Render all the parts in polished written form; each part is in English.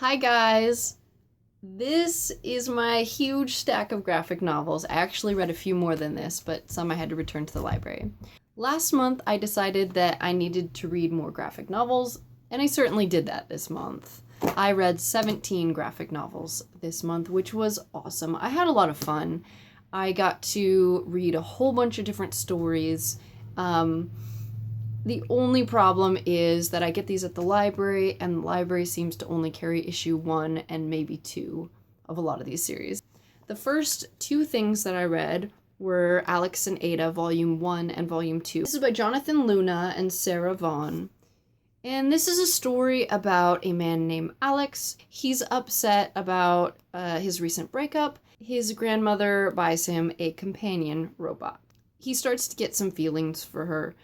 Hi guys! This is my huge stack of graphic novels. I actually read a few more than this, but some I had to return to the library. Last month I decided that I needed to read more graphic novels, and I certainly did that this month. I read 17 graphic novels this month, which was awesome. I had a lot of fun. I got to read a whole bunch of different stories. The only problem is that I get these at the library, and the library seems to only carry issue 1 and maybe 2 of a lot of these series. The first two things that I read were Alex and Ada, Volume 1 and Volume 2. This is by Jonathan Luna and Sarah Vaughan. And this is a story about a man named Alex. He's upset about his recent breakup. His grandmother buys him a companion robot. He starts to get some feelings for her.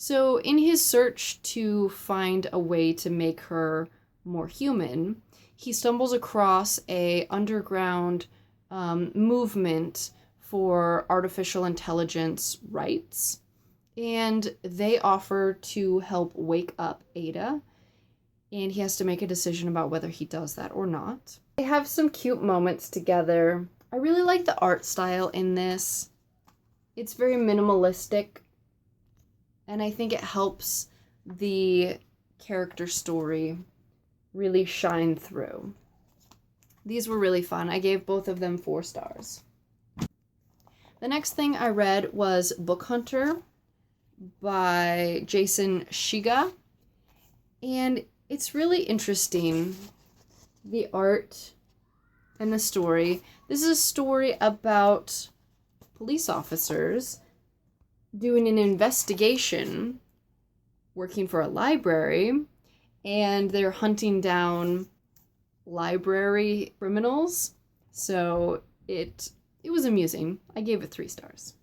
So in his search to find a way to make her more human, he stumbles across a underground movement for artificial intelligence rights, and they offer to help wake up Ada, and he has to make a decision about whether he does that or not. They have some cute moments together. I really like the art style in this. It's very minimalistic, and I think it helps the character story really shine through. These were really fun. I gave both of them 4 stars. The next thing I read was Book Hunter by Jason Shiga. And it's really interesting, the art and the story. This is a story about police officers doing an investigation, working for a library, and they're hunting down library criminals. So it was amusing. I gave it 3 stars.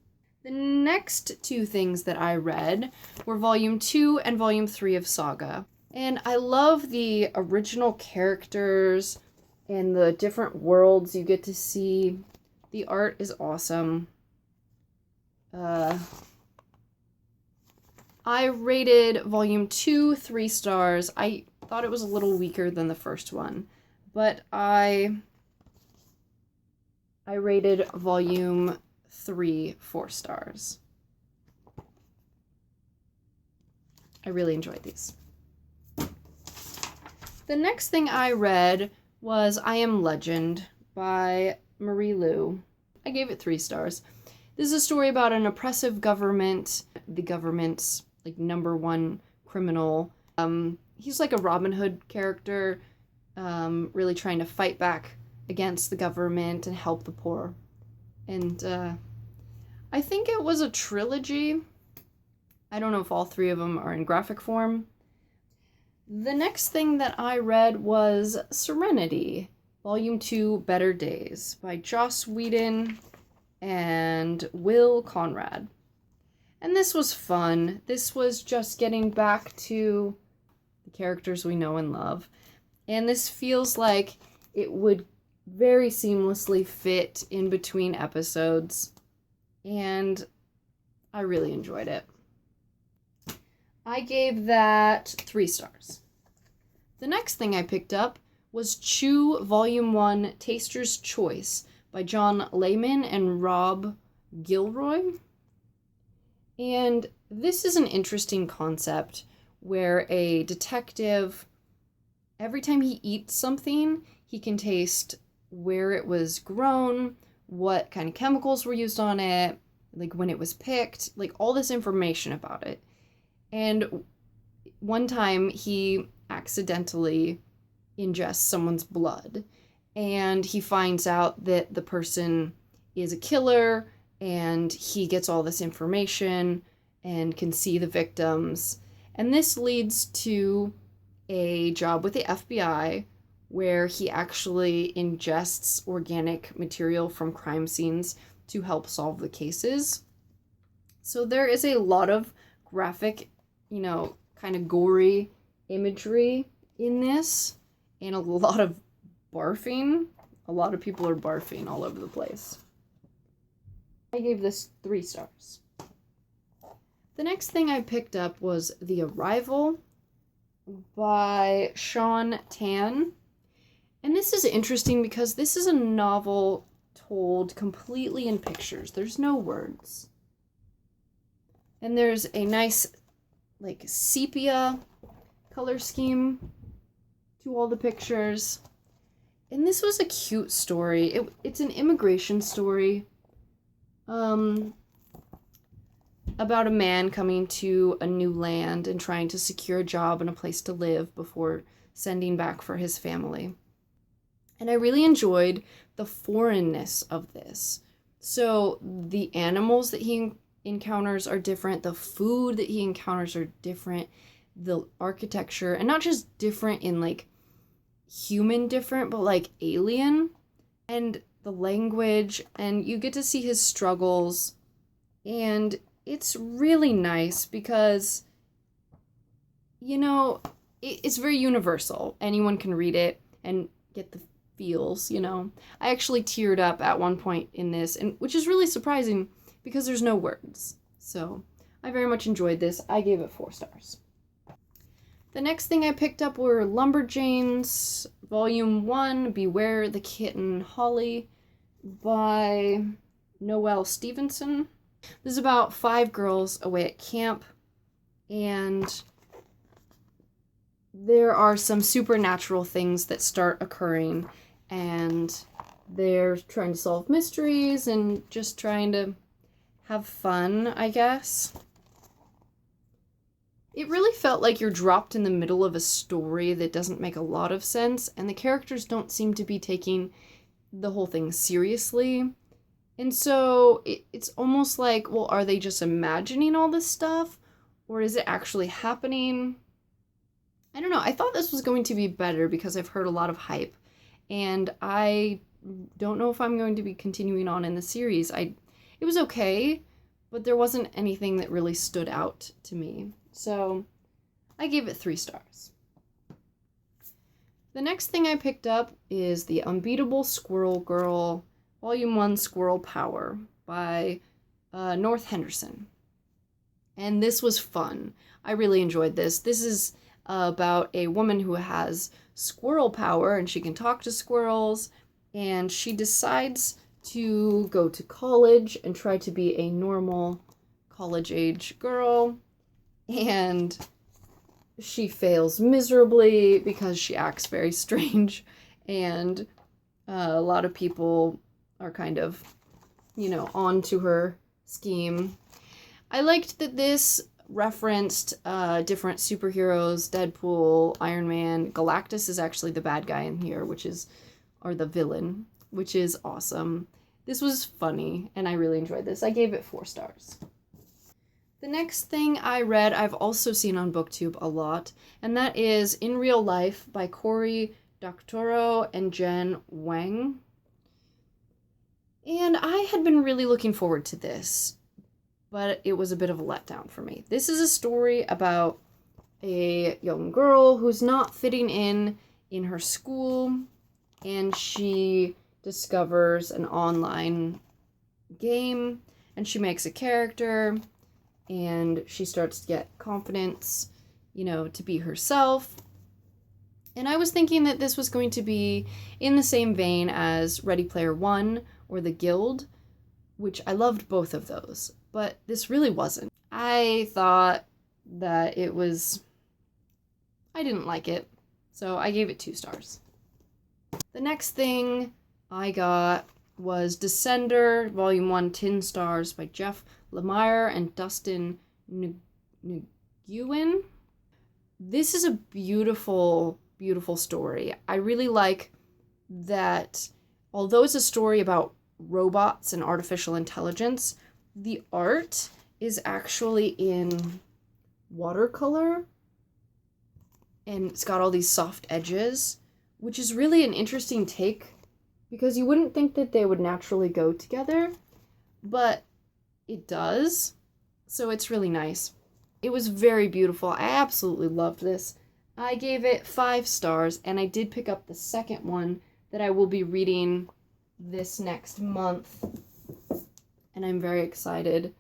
The next 2 things that I read were Volume 2 and Volume 3 of Saga. And I love the original characters and the different worlds you get to see. The art is awesome. I rated Volume 2 3 stars. I thought it was a little weaker than the first one, but I rated Volume 3 4 stars. I really enjoyed these. The next thing I read was I Am Legend by Marie Lu. I gave it 3 stars. This is a story about an oppressive government. The government's #1 criminal. He's like a Robin Hood character, really trying to fight back against the government and help the poor. And I think it was a trilogy. I don't know if all 3 of them are in graphic form. The next thing that I read was Serenity, Volume 2, Better Days by Joss Whedon and Will Conrad. And this was fun. This was just getting back to the characters we know and love. And this feels like it would very seamlessly fit in between episodes. And I really enjoyed it. I gave that 3 stars. The next thing I picked up was Chew Volume 1, Taster's Choice by John Layman and Rob Gilroy. And this is an interesting concept where a detective, every time he eats something, he can taste where it was grown, what kind of chemicals were used on it, when it was picked, all this information about it. And one time he accidentally ingests someone's blood, and he finds out that the person is a killer, and he gets all this information and can see the victims. And this leads to a job with the FBI where he actually ingests organic material from crime scenes to help solve the cases. So there is a lot of graphic, kind of gory imagery in this, and a lot of barfing. A lot of people are barfing all over the place. I gave this 3 stars. The next thing I picked up was The Arrival by Shaun Tan. this is interesting because this is a novel told completely in pictures. There's no words. And there's a nice, like, sepia color scheme to all the pictures. And this was a cute story. It's an immigration story. About a man coming to a new land and trying to secure a job and a place to live before sending back for his family. And I really enjoyed the foreignness of this. So the animals that he encounters are different, the food that he encounters are different, the architecture, and not just different in like human different, but like alien, and the language, and you get to see his struggles. And it's really nice because, you know, it's very universal. Anyone can read it and get the feels, you know. I actually teared up at one point in this, and which is really surprising because there's no words. So I very much enjoyed this. I gave it 4 stars. The next thing I picked up were Lumberjanes, Volume 1, Beware the Kitten Holly, by Noelle Stevenson. This is about 5 girls away at camp, and there are some supernatural things that start occurring, and they're trying to solve mysteries and just trying to have fun, I guess. It really felt like you're dropped in the middle of a story that doesn't make a lot of sense, and the characters don't seem to be taking the whole thing seriously. And so it's almost like, well, are they just imagining all this stuff? Or is it actually happening? I don't know. I thought this was going to be better because I've heard a lot of hype. And I don't know if I'm going to be continuing on in the series. It was okay, but there wasn't anything that really stood out to me. So I gave it 3 stars. The next thing I picked up is The Unbeatable Squirrel Girl, Volume 1, Squirrel Power, by North Henderson. And this was fun. I really enjoyed this. This is about a woman who has squirrel power, and she can talk to squirrels, and she decides to go to college and try to be a normal college-age girl, and she fails miserably because she acts very strange, and a lot of people are kind of, you know, onto her scheme. I liked that this referenced different superheroes, Deadpool, Iron Man. Galactus is actually the bad guy in here, or the villain, which is awesome. This was funny, and I really enjoyed this. I gave it 4 stars. The next thing I read, I've also seen on BookTube a lot, and that is In Real Life by Cory Doctorow and Jen Wang. And I had been really looking forward to this, but it was a bit of a letdown for me. This is a story about a young girl who's not fitting in her school, and she discovers an online game, and she makes a character, and she starts to get confidence, you know, to be herself. And I was thinking that this was going to be in the same vein as Ready Player One or The Guild, which I loved both of those, but this really wasn't. I thought that I didn't like it, so I gave it 2 stars. The next thing I got was Descender, Volume 1, Tin Stars by Jeff Lemire and Dustin Nguyen. This is a beautiful, beautiful story. I really like that, although it's a story about robots and artificial intelligence, the art is actually in watercolor, and it's got all these soft edges, which is really an interesting take, because you wouldn't think that they would naturally go together, but it does, so it's really nice. It was very beautiful. I absolutely loved this. I gave it 5 stars, and I did pick up the second one that I will be reading this next month, and I'm very excited.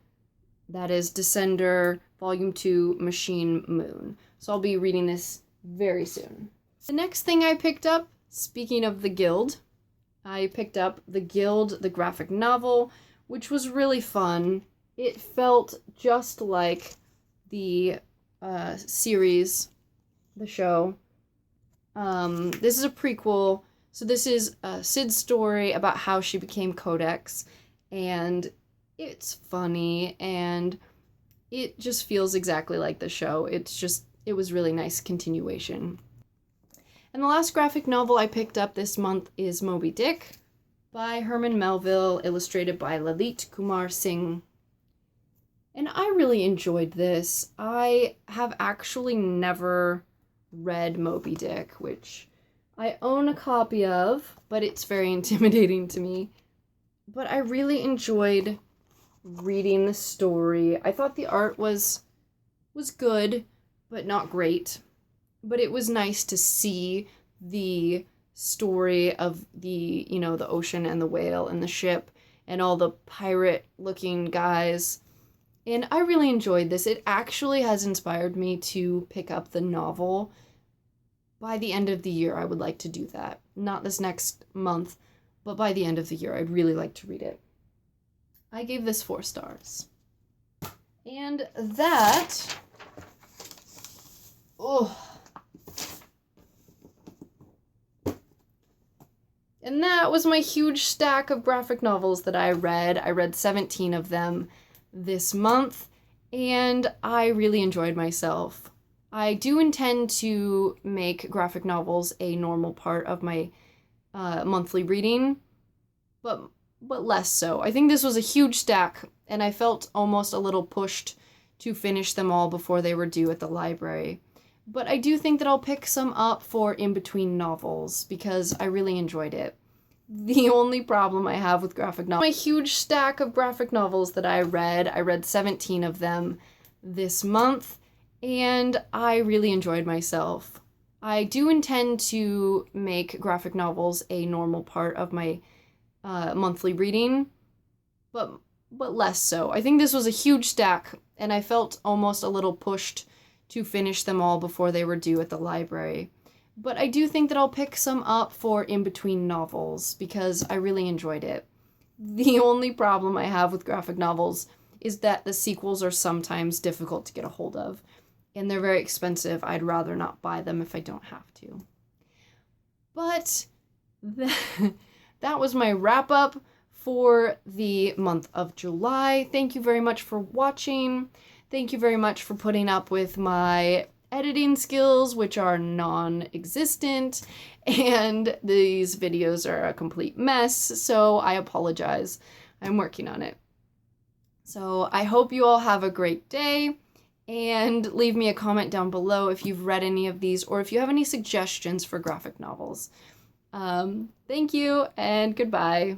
That is Descender, Volume 2, Machine Moon. So I'll be reading this very soon. The next thing I picked up Speaking of the Guild, I picked up The Guild, the graphic novel, which was really fun. It felt just like the series, the show. This is a prequel, so this is Sid's story about how she became Codex, and it's funny, and it just feels exactly like the show. It was really nice continuation. And the last graphic novel I picked up this month is Moby Dick by Herman Melville, illustrated by Lalit Kumar Singh. And I really enjoyed this. I have actually never read Moby Dick, which I own a copy of, but it's very intimidating to me. But I really enjoyed reading the story. I thought the art was good, but not great. But it was nice to see the story of the ocean and the whale and the ship and all the pirate-looking guys. And I really enjoyed this. It actually has inspired me to pick up the novel. By the end of the year, I would like to do that. Not this next month, but by the end of the year, I'd really like to read it. I gave this 4 stars. And that... And that was my huge stack of graphic novels that I read. I read 17 of them this month, and I really enjoyed myself. I do intend to make graphic novels a normal part of my monthly reading, but less so. I think this was a huge stack, and I felt almost a little pushed to finish them all before they were due at the library. But I do think that I'll pick some up for in-between novels, because I really enjoyed it. The only problem I have with graphic novels... My huge stack of graphic novels that I read 17 of them this month, and I really enjoyed myself. I do intend to make graphic novels a normal part of my monthly reading, but less so. I think this was a huge stack, and I felt almost a little pushed to finish them all before they were due at the library. But I do think that I'll pick some up for in-between novels, because I really enjoyed it. The only problem I have with graphic novels is that the sequels are sometimes difficult to get a hold of, and they're very expensive. I'd rather not buy them if I don't have to. But that was my wrap-up for the month of July. Thank you very much for watching. Thank you very much for putting up with my editing skills, which are non-existent, and these videos are a complete mess, so I apologize. I'm working on it. So I hope you all have a great day, and leave me a comment down below if you've read any of these, or if you have any suggestions for graphic novels. Thank you, and goodbye.